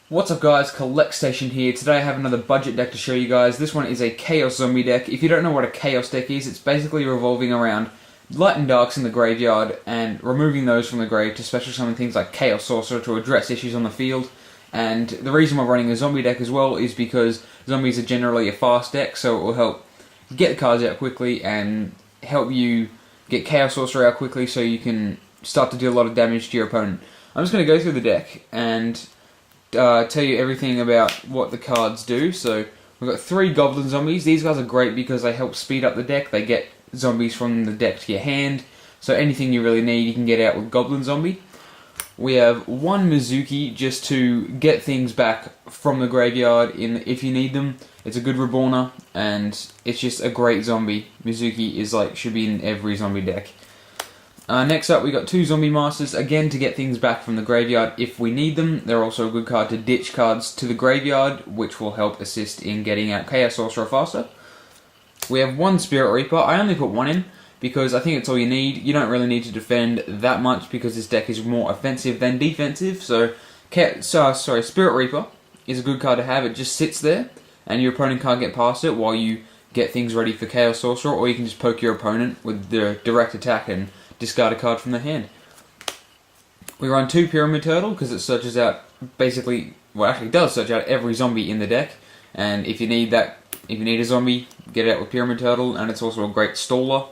What's up guys, collectstation here. Today I have another budget deck to show you guys. This one is a Chaos Zombie deck. If you don't know what a Chaos deck is, it's basically revolving around light and darks in the graveyard and removing those from the grave to special summon things like Chaos Sorcerer to address issues on the field. And the reason we're running a zombie deck as well is because zombies are generally a fast deck, so it will help get the cards out quickly and help you get Chaos Sorcerer out quickly so you can start to deal a lot of damage to your opponent. I'm just going to go through the deck and tell you everything about what the cards do. So we've got 3 Goblin Zombies. These guys are great because they help speed up the deck. They get zombies from the deck to your hand, so anything you really need you can get out with Goblin Zombie. We have 1 Mizuki just to get things back from the graveyard if you need them. It's a good reborner and it's just a great zombie. Mizuki should be in every zombie deck. Next up we got 2 Zombie Masters, again to get things back from the graveyard if we need them. They're also a good card to ditch cards to the graveyard, which will help assist in getting out Chaos Sorcerer faster. We have 1 Spirit Reaper. I only put 1 in because I think it's all you need. You don't really need to defend that much because this deck is more offensive than defensive. So Spirit Reaper is a good card to have. It just sits there and your opponent can't get past it while you get things ready for Chaos Sorcerer, or you can just poke your opponent with the direct attack and discard a card from the hand. We run 2 Pyramid Turtle because it searches out it does search out every zombie in the deck, and if you need a zombie, get it out with Pyramid Turtle, and it's also a great staller.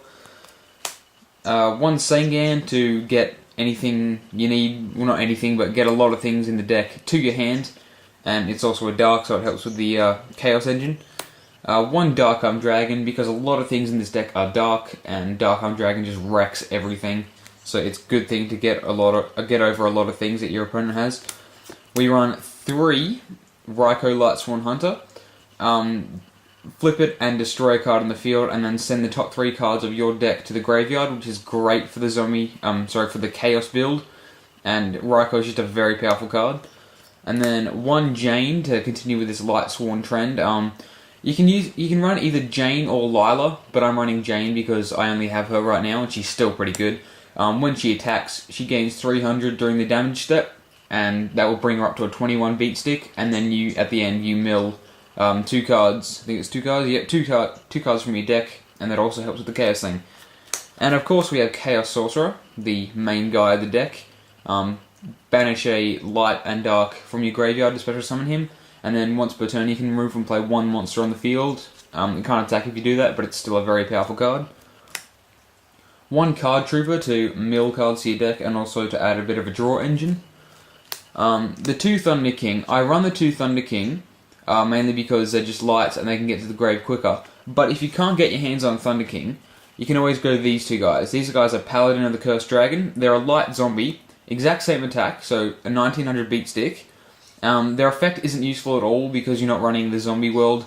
1 Sangan to get anything you need, well not anything, but get a lot of things in the deck to your hand, and it's also a dark, so it helps with the Chaos Engine. 1 Dark Arm Dragon, because a lot of things in this deck are dark, and Dark Arm Dragon just wrecks everything. So it's a good thing to get over a lot of things that your opponent has. We run 3 Raikou Lightsworn Hunter. Flip it and destroy a card in the field, and then send the top 3 cards of your deck to the graveyard, which is great for the for the Chaos build. And Raikou is just a very powerful card. And then 1 Jane to continue with this Lightsworn trend. You can run either Jane or Lila, but I'm running Jane because I only have her right now and she's still pretty good. When she attacks, she gains 300 during the damage step, and that will bring her up to a 21 beat stick, and then at the end you mill 2 cards. I think it's 2 cards. Yeah, 2 cards from your deck, and that also helps with the Chaos thing. And of course we have Chaos Sorcerer, the main guy of the deck. Banish a light and dark from your graveyard to special summon him. And then once per turn you can remove and play 1 monster on the field. It can't attack if you do that, but it's still a very powerful card. 1 Card Trooper to mill cards to your deck and also to add a bit of a draw engine. The 2 Thunder King. I run the 2 Thunder King mainly because they're just lights and they can get to the grave quicker. But if you can't get your hands on Thunder King, you can always go to these 2 guys. These guys are Paladin of the Cursed Dragon. They're a light zombie, exact same attack, so a 1900 beat stick. Their effect isn't useful at all because you're not running the zombie world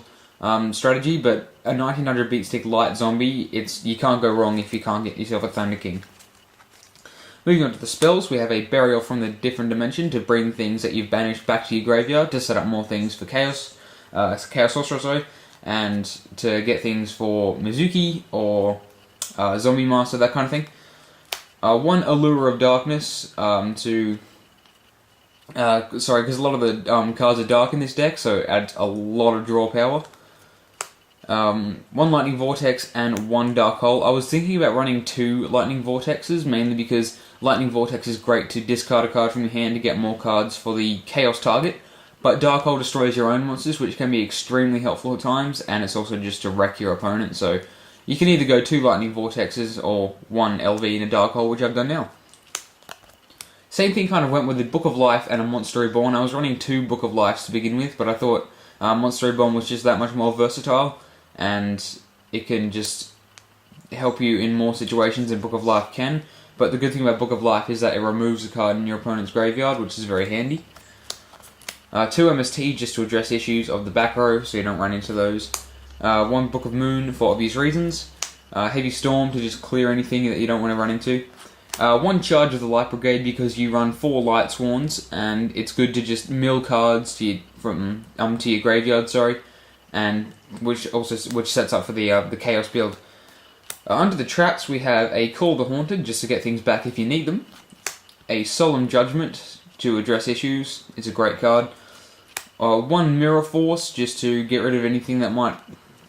strategy, but a 1900 beat stick light zombie, you can't go wrong if you can't get yourself a Thunder King. Moving on to the spells, we have a Burial from the Different Dimension to bring things that you've banished back to your graveyard to set up more things for Chaos Sorcerer, and to get things for Mizuki or Zombie Master, that kind of thing. 1 Allure of Darkness because a lot of the cards are dark in this deck, so it adds a lot of draw power. 1 Lightning Vortex and 1 Dark Hole. I was thinking about running 2 Lightning Vortexes, mainly because Lightning Vortex is great to discard a card from your hand to get more cards for the Chaos target, but Dark Hole destroys your own monsters, which can be extremely helpful at times, and it's also just to wreck your opponent, so you can either go 2 Lightning Vortexes or 1 LV in a Dark Hole, which I've done now. Same thing kind of went with the Book of Life and a Monster Reborn. I was running 2 Book of Lives to begin with, but I thought Monster Reborn was just that much more versatile, and it can just help you in more situations than Book of Life can. But the good thing about Book of Life is that it removes a card in your opponent's graveyard, which is very handy. 2 MST just to address issues of the back row, so you don't run into those. 1 Book of Moon for obvious reasons. Heavy Storm to just clear anything that you don't want to run into. 1 Charge of the Light Brigade because you run 4 Lightsworns, and it's good to just mill cards to your graveyard, and which sets up for the Chaos build. Under the traps we have a Call the Haunted just to get things back if you need them. A Solemn Judgment to address issues. It's a great card. 1 Mirror Force, just to get rid of anything that might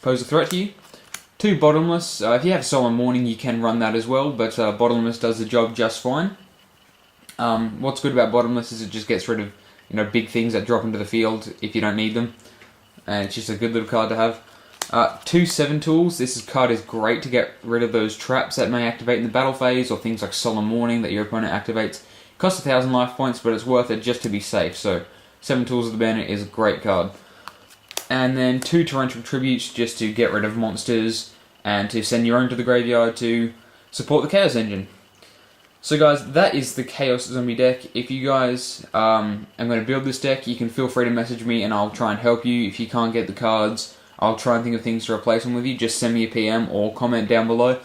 pose a threat to you. 2 Bottomless. If you have Solemn Warning, you can run that as well, but Bottomless does the job just fine. What's good about Bottomless is it just gets rid of big things that drop into the field if you don't need them, and it's just a good little card to have. 2 7 Tools. This card is great to get rid of those traps that may activate in the battle phase, or things like Solemn Warning that your opponent activates. Costs 1,000 life points, but it's worth it just to be safe. So 7 Tools of the Bandit is a great card. And then 2 Torrential Tributes, just to get rid of monsters and to send your own to the graveyard to support the Chaos Engine. So guys, that is the Chaos Zombie deck. If you guys are going to build this deck, you can feel free to message me and I'll try and help you. If you can't get the cards, I'll try and think of things to replace them with you. Just send me a PM or comment down below.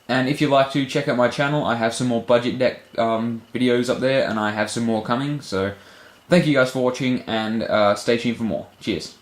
And if you'd like to, check out my channel. I have some more budget deck videos up there, and I have some more coming. So thank you guys for watching, and stay tuned for more. Cheers.